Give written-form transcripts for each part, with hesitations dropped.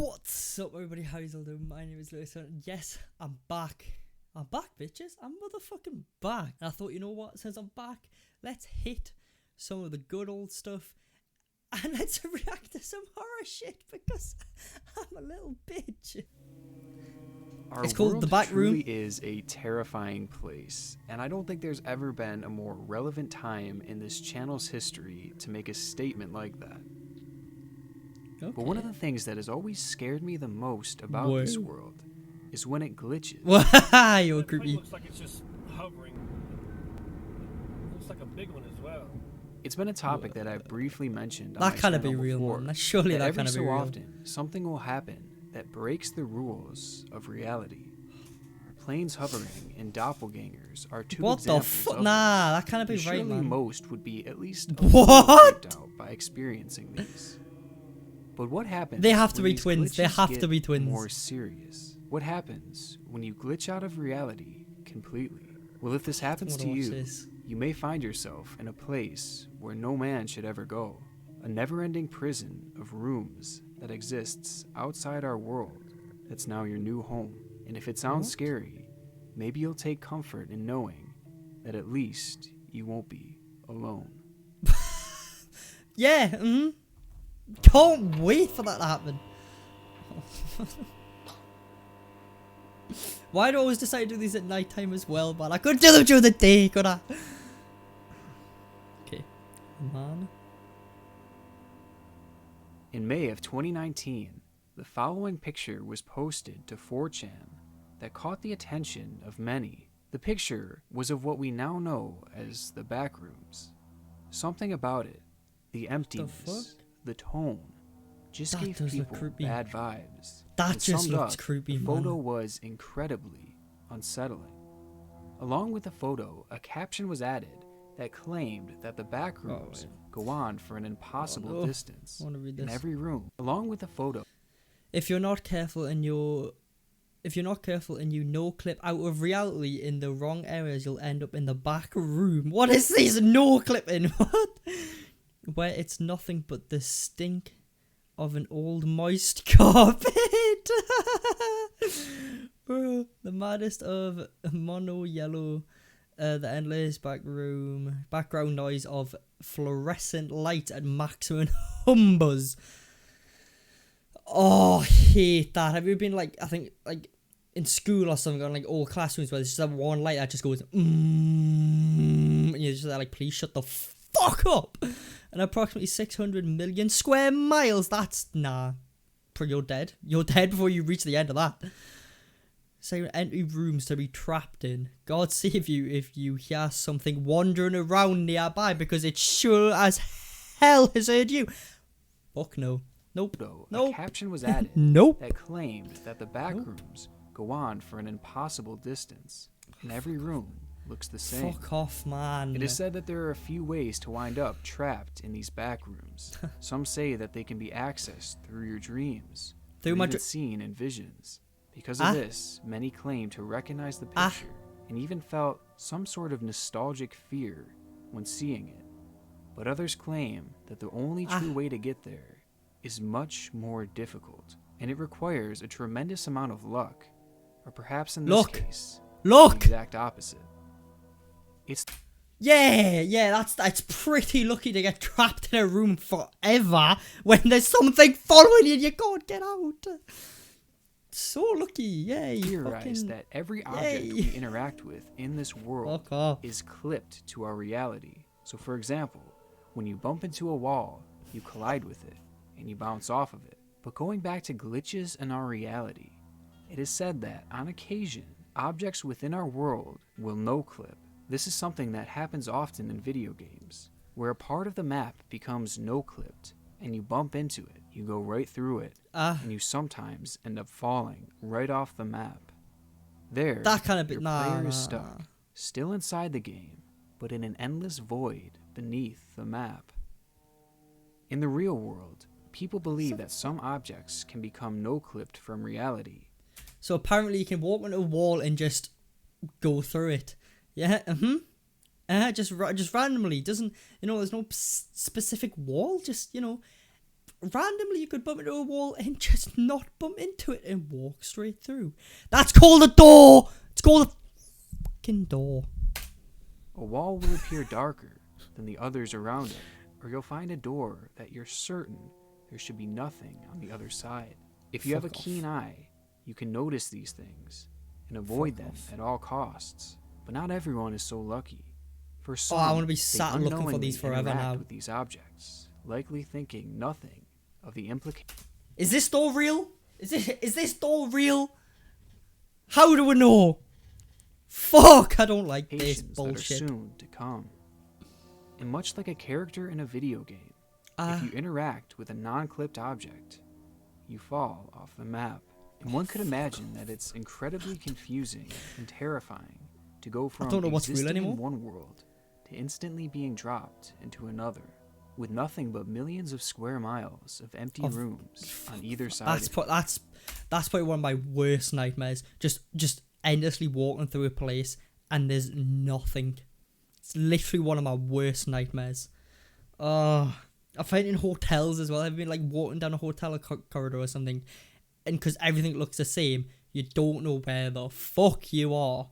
What's up, everybody? How's all doing? My name is Lewis, and yes, I'm back. I'm back, bitches. I'm motherfucking back. And I thought, you know what? Since I'm back, let's hit some of the good old stuff and let's react to some horror shit because I'm a little bitch. Our It's called world The Back Room. truly is a terrifying place, and I don't think there's ever been a more relevant time in this channel's history to make a statement like that. Okay. But one of the things that has always scared me the most about this world is when it glitches. You're creepy. Looks like it's just hovering. Looks like a big one as well. It's been a topic that I've briefly mentioned on That my can't channel be real, before, man. Surely that every can't so be real. often, something will happen that breaks the rules of reality. Planes hovering and doppelgangers are two What the examples fuck? of Nah, this. that can't be And right, surely man. most would be at least a What? little freaked out by experiencing these. But what happens? They have to when be these twins. They glitches have get to be twins. More serious. What happens when you glitch out of reality completely? Well, if this happens to you, you may find yourself in a place where no man should ever go. A never-ending prison of rooms that exists outside our world. That's now your new home. And if it sounds scary, maybe you'll take comfort in knowing that at least you won't be alone. Yeah, Can't wait for that to happen. Why do I always decide to do these at night time as well, man? I could do them during the day, could I? Okay, man. In May of 2019, the following picture was posted to 4chan that caught the attention of many. The picture was of what we now know as the back rooms. Something about it, the emptiness, the tone, just That gave does look people creepy. bad vibes. That And just summed looks up, creepy, the photo man. was incredibly unsettling. Along with the photo, a caption was added that claimed that the back rooms go on for an impossible distance I wanna read in this. every room. Along with the photo, If you're not careful and you no clip out of reality in the wrong areas, you'll end up in the back room. What is this no clipping? What? Where it's nothing but the stink of an old moist carpet. The maddest of mono yellow, the endless background noise of fluorescent light at maximum humbuzz. Oh, I hate that. Have you been like, I think like in school or something, on like old classrooms where there's just that one light that just goes and you're just like, please shut the fuck up. And approximately 600 million square miles. That's nah. You're dead. You're dead before you reach the end of that. So empty rooms to be trapped in. God save you if you hear something wandering around nearby, because it sure as hell has heard you. Fuck no. Nope. a caption was added Nope. that claimed that the back rooms go on for an impossible distance, and every room looks the same. Fuck off, man. It is said that there are a few ways to wind up trapped in these back rooms. Some say that they can be accessed through your dreams, Through my even seen in visions. Because of this, many claim to recognize the picture and even felt some sort of nostalgic fear when seeing it. But others claim that the only true way to get there is much more difficult, and it requires a tremendous amount of luck, or perhaps in this case, the exact opposite. That's pretty lucky to get trapped in a room forever when there's something following you and you can't get out. So lucky, yay. Theorize that every object we interact with in this world is clipped to our reality. So for example, when you bump into a wall, you collide with it, and you bounce off of it. But going back to glitches in our reality, it is said that, on occasion, objects within our world will no-clip. This is something that happens often in video games, where a part of the map becomes no-clipped, and you bump into it, you go right through it, and you sometimes end up falling right off the map. There, your player is stuck, still inside the game, but in an endless void beneath the map. In the real world, people believe that some objects can become no-clipped from reality. So apparently you can walk on a wall and just go through it. Yeah, just randomly. Doesn't, there's no specific wall. Just, randomly you could bump into a wall and just not bump into it and walk straight through. That's called a door. It's called a fucking door. A wall will appear darker than the others around it, or you'll find a door that you're certain there should be nothing on the other side. If you have a keen eye, you can notice these things and avoid them at all costs. But not everyone is so lucky. For some, I want to be sat looking for these forever interact now. with these objects, likely thinking nothing of the implications. Is this door real? Is this door real? How do we know? Fuck, I don't like this bullshit. That are soon to come. And much like a character in a video game, if you interact with a non-clipped object, you fall off the map. And one could imagine that it's incredibly confusing and terrifying to go from existing in one world to instantly being dropped into another, with nothing but millions of square miles of empty rooms on either side. That's probably one of my worst nightmares. Just endlessly walking through a place and there's nothing. It's literally one of my worst nightmares. I find in hotels as well. I've been like walking down a hotel corridor or something, and because everything looks the same, you don't know where the fuck you are.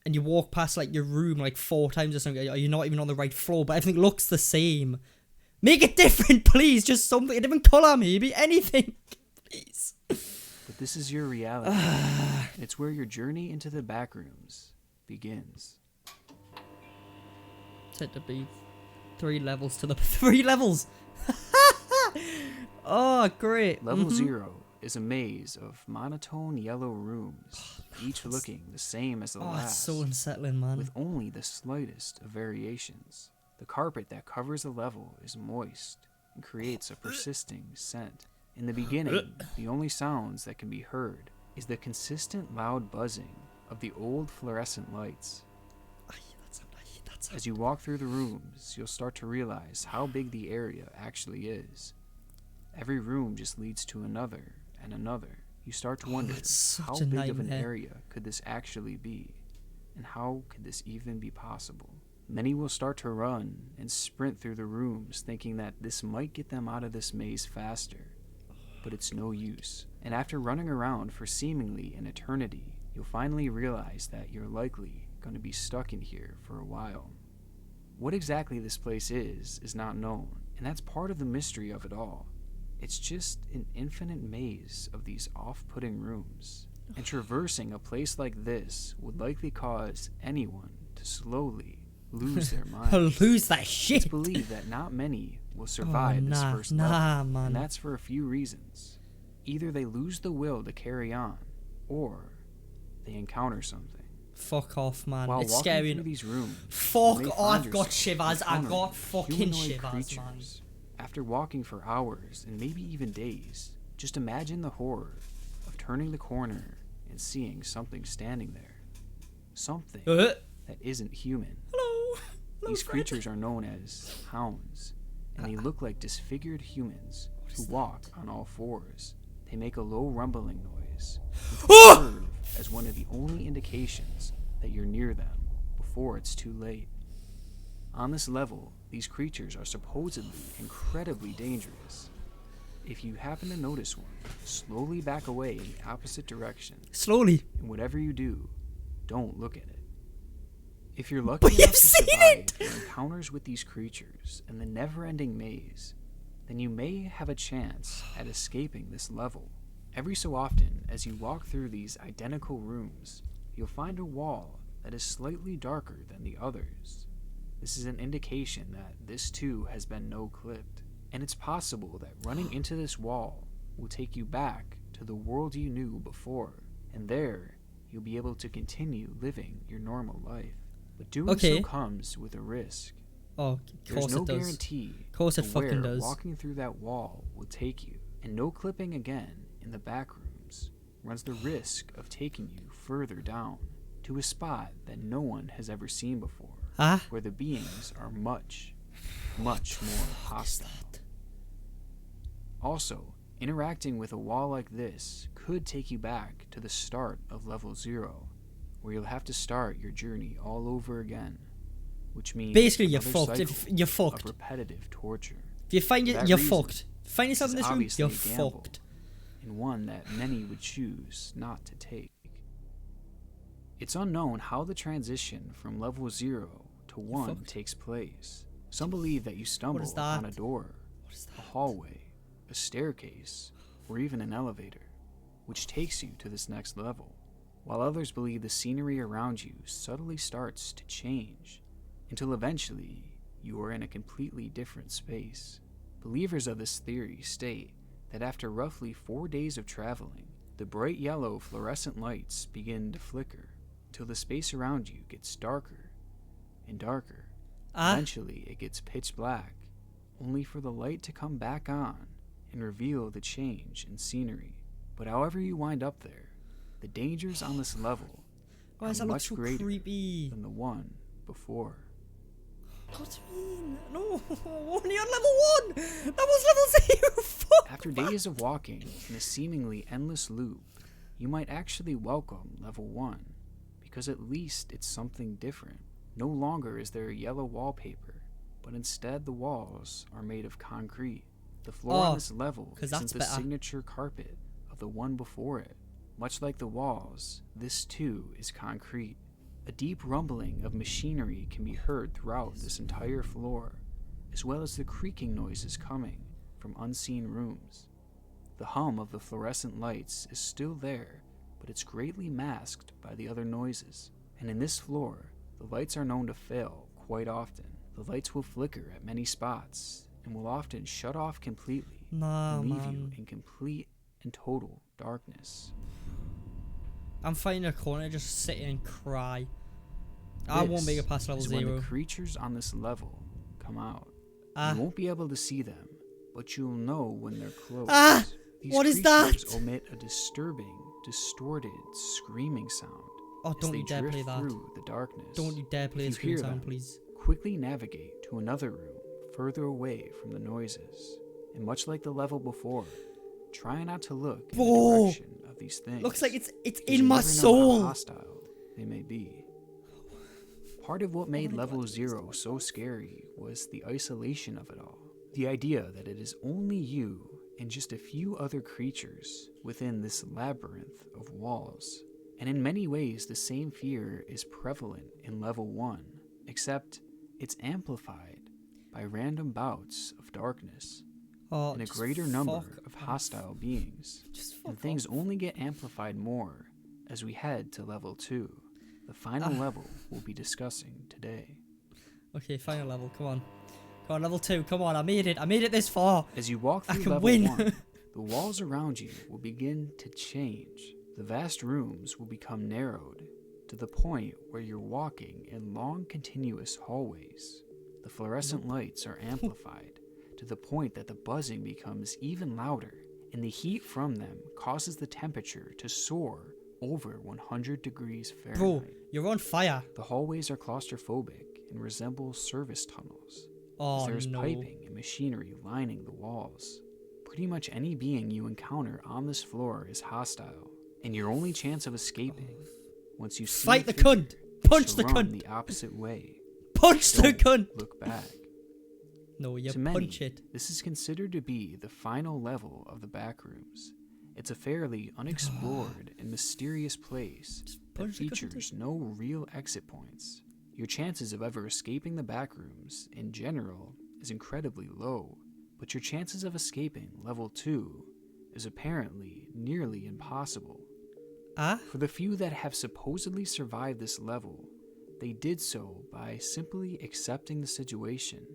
And you walk past like your room like 4 times or something. You're not even on the right floor, but everything looks the same. Make it different, please. Just something, a different colour, maybe. Anything, please. But this is your reality. It's where your journey into the backrooms begins. Said to be 3 levels to the 3 levels. Oh, great. Level 0 is a maze of monotone yellow rooms, each looking the same as the last. It's so unsettling, man. With only the slightest of variations. The carpet that covers the level is moist and creates a persisting scent. In the beginning, the only sounds that can be heard is the consistent loud buzzing of the old fluorescent lights. As you walk through the rooms, you'll start to realize how big the area actually is. Every room just leads to another and another. You start to wonder, how big of an area could this actually be? And how could this even be possible? Many will start to run and sprint through the rooms, thinking that this might get them out of this maze faster. But it's no use. And after running around for seemingly an eternity, you'll finally realize that you're likely going to be stuck in here for a while. What exactly this place is not known, and that's part of the mystery of it all. It's just an infinite maze of these off-putting rooms, and traversing a place like this would likely cause anyone to slowly lose their mind. Lose that shit. It's believed that not many will survive this first level, and that's for a few reasons. Either they lose the will to carry on, or they encounter something. Fuck off, man. While it's walking scary. Through these rooms, fuck off, I've got shivers. I've got fucking shivers, man. After walking for hours and maybe even days, just imagine the horror of turning the corner and seeing something standing there. Something that isn't human. Hello. These creatures are known as hounds, and they look like disfigured humans who walk on all fours. They make a low rumbling noise, which will serve as one of the only indications that you're near them before it's too late. On this level, these creatures are supposedly incredibly dangerous. If you happen to notice one, slowly back away in the opposite direction. Slowly. And whatever you do, don't look at it. If you're lucky enough to survive your encounters with these creatures and the never-ending maze, then you may have a chance at escaping this level. Every so often, as you walk through these identical rooms, you'll find a wall that is slightly darker than the others. This is an indication that this too has been no-clipped, and it's possible that running into this wall will take you back to the world you knew before, and there you'll be able to continue living your normal life. But doing so comes with a risk. Oh, of course There's no it does. guarantee Of course it fucking where does. walking through that wall will take you, and no clipping again in the back rooms runs the risk of taking you further down to a spot that no one has ever seen before, where the beings are much, much more hostile. Also, interacting with a wall like this could take you back to the start of level 0, where you'll have to start your journey all over again, which means basically you're fucked. If you're fucked. Of repetitive torture. If you find it, you're fucked. Find yourself in this room, obviously you're a gamble, fucked. and one that many would choose not to take. It's unknown how the transition from level 0 to 1 takes place. Some believe that you stumble upon a door, a hallway, a staircase, or even an elevator, which takes you to this next level, while others believe the scenery around you subtly starts to change until eventually you are in a completely different space. Believers of this theory state that after roughly 4 days of traveling, the bright yellow fluorescent lights begin to flicker until the space around you gets darker and darker. Eventually, it gets pitch black, only for the light to come back on and reveal the change in scenery. But however you wind up there, the dangers on this level are much greater than the one before. What do you mean? No, only on level 1! That was level 0! Fuck! After days of walking in a seemingly endless loop, you might actually welcome level 1, because at least it's something different. No longer is there yellow wallpaper, but instead the walls are made of concrete. The floor on this level isn't the signature carpet of the one before it. Much like the walls, this too is concrete. A deep rumbling of machinery can be heard throughout this entire floor, as well as the creaking noises coming from unseen rooms. The hum of the fluorescent lights is still there, but it's greatly masked by the other noises. And in this floor, the lights are known to fail quite often. The lights will flicker at many spots and will often shut off completely and leave you in complete and total darkness. I'm finding a corner, just sit and cry. I won't make it past level 0. When the creatures on this level come out, you won't be able to see them, but you'll know when they're close. These what is that? Creatures emit a disturbing, distorted, screaming sound. Oh, don't you dare play that. Through the darkness. Don't you dare play a scream sound, please. Quickly navigate to another room further away from the noises. And much like the level before, try not to look in the direction of these things. Looks like it's in my soul. How hostile they may be. Part of what made level 0 so scary was the isolation of it all. The idea that it is only you and just a few other creatures within this labyrinth of walls. And in many ways, the same fear is prevalent in level 1, except it's amplified by random bouts of darkness and a greater number of hostile beings. And things only get amplified more as we head to level 2, the final level we'll be discussing today. Okay, final level, come on. Come on, level 2, come on, I made it this far. As you walk through level 1, the walls around you will begin to change. The vast rooms will become narrowed to the point where you're walking in long continuous hallways. The fluorescent lights are amplified to the point that the buzzing becomes even louder, and the heat from them causes the temperature to soar over 100 degrees Fahrenheit. Bro, you're on fire. The hallways are claustrophobic and resemble service tunnels. There's piping and machinery lining the walls. Pretty much any being you encounter on this floor is hostile, and your only chance of escaping, once you see fight the cunt, punch the cunt, the opposite way, punch the cunt, look back. No, you to punch many, it. This is considered to be the final level of the backrooms. It's a fairly unexplored and mysterious place that features no real exit points. Your chances of ever escaping the backrooms in general is incredibly low, but your chances of escaping level 2 is apparently nearly impossible. For the few that have supposedly survived this level, they did so by simply accepting the situation,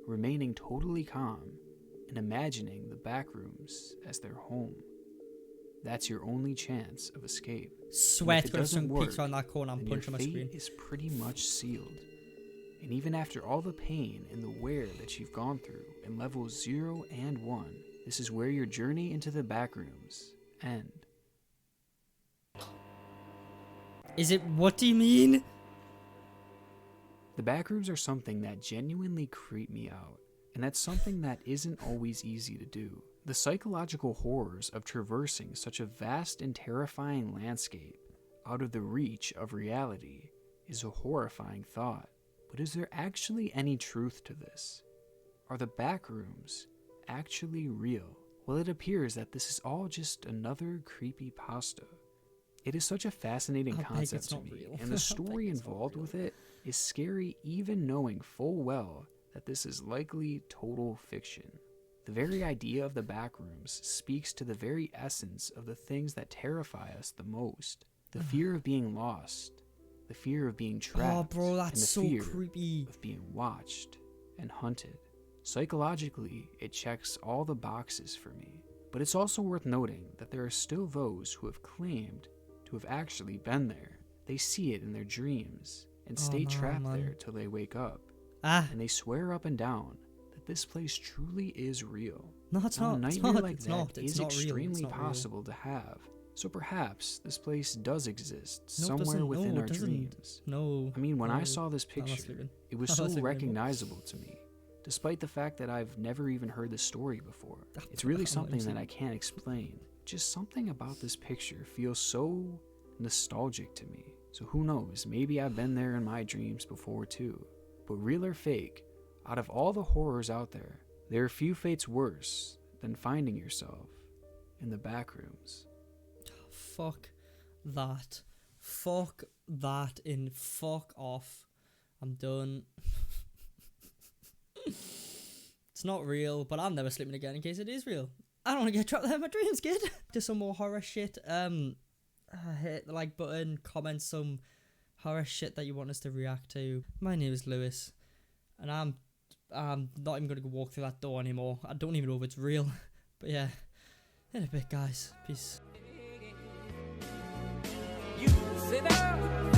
remaining totally calm, and imagining the backrooms as their home. That's your only chance of escape. Sweat got some picture on that corner and punch on my screen. Your fate is pretty much sealed. And even after all the pain and the wear that you've gone through in levels 0 and 1, this is where your journey into the backrooms end. Is it? What do you mean? The backrooms are something that genuinely creep me out, and that's something that isn't always easy to do. The psychological horrors of traversing such a vast and terrifying landscape out of the reach of reality is a horrifying thought. But is there actually any truth to this? Are the backrooms actually real? Well, it appears that this is all just another creepypasta. It is such a fascinating concept to me, and the story involved with it is scary even knowing full well that this is likely total fiction. The very idea of the backrooms speaks to the very essence of the things that terrify us the most. The fear of being lost, the fear of being trapped, Oh, bro, that's and the so fear creepy. of being watched and hunted. Psychologically, it checks all the boxes for me. But it's also worth noting that there are still those who have claimed to have actually been there. They see it in their dreams and stay trapped there till they wake up. And they swear up and down that this place truly is real. No, it's now, not. A nightmare It's not. like It's that not. It's is not real. extremely It's not possible to have. So perhaps this place does exist No, it somewhere doesn't. within No, our it doesn't. dreams. No. I mean, when I no. saw this I'm not picture, sleeping. it was I'm not so sleeping anymore. recognizable to me, despite the fact that I've never even heard this story before. It's really something that I can't explain. Just something about this picture feels so nostalgic to me. So who knows, maybe I've been there in my dreams before too. But real or fake, out of all the horrors out there are few fates worse than finding yourself in the back rooms. Fuck that. Fuck that and fuck off. I'm done. It's not real, but I'm never sleeping again in case it is real. I don't want to get trapped there in my dreams, kid. Do some more horror shit. Hit the like button, comment some horror shit that you want us to react to. My name is Lewis, and I'm not even going to walk through that door anymore. I don't even know if it's real. But yeah, in a bit, guys. Peace. You sit down.